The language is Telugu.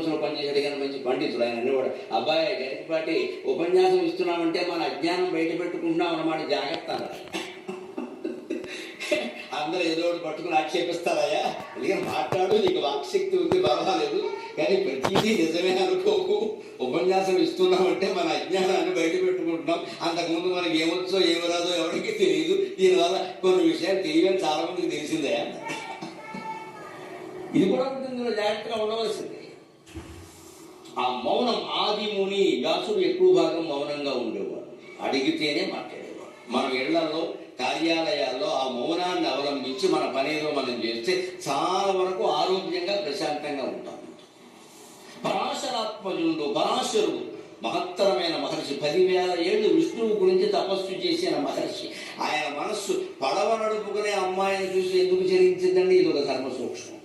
లో పనిచేసాడు కానీ మంచి పండితుడు ఆయన కూడా. అబ్బాయి గరికపాటి ఉపన్యాసం ఇస్తున్నామంటే మన అజ్ఞానం బయట పెట్టుకుంటున్నాం అన్నమాట, జాగ్రత్త అన్నాడు. అందరూ ఏదో ఒకటి పట్టుకుని ఆక్షేపిస్తారయ్యా, ఎందుకని మాట్లాడు, నీకు వాక్శక్తి ఉంది పర్వాలేదు, కానీ ప్రతిదీ నిజమే అనుకోకు. ఉపన్యాసం ఇస్తున్నామంటే మన అజ్ఞానాన్ని బయట పెట్టుకుంటున్నాం. అంతకుముందు మనకి ఏమొచ్చో ఏమి రాదో ఎవరికి తెలియదు, దీనివల్ల కొన్ని విషయాలు తెలియని చాలా మందికి తెలిసిందే. ఇది కూడా ఉంటుంది, జాగ్రత్తగా ఉండవలసింది. ఆ మౌనం, ఆదిముని వ్యాసుడు ఎక్కువ భాగం మౌనంగా ఉండేవాడు, అడిగితేనే మాట్లాడేవాడు. మన ఇళ్లలో కార్యాలయాల్లో ఆ మౌనాన్ని అవలంబించి మన పనేదో మనం చేస్తే చాలా వరకు ఆరోగ్యంగా ప్రశాంతంగా ఉంటాం. పరాశరాత్మజుడు, పరాశరుడు మహత్తరమైన మహర్షి, 10,000 ఏళ్ళు విష్ణువు గురించి తపస్సు చేసిన మహర్షి. ఆయన మనస్సు పడవ నడుపుకునే అమ్మాయిని చూసి ఎందుకు చరించిందండి? ఇది ఒక ధర్మ సూక్ష్మం.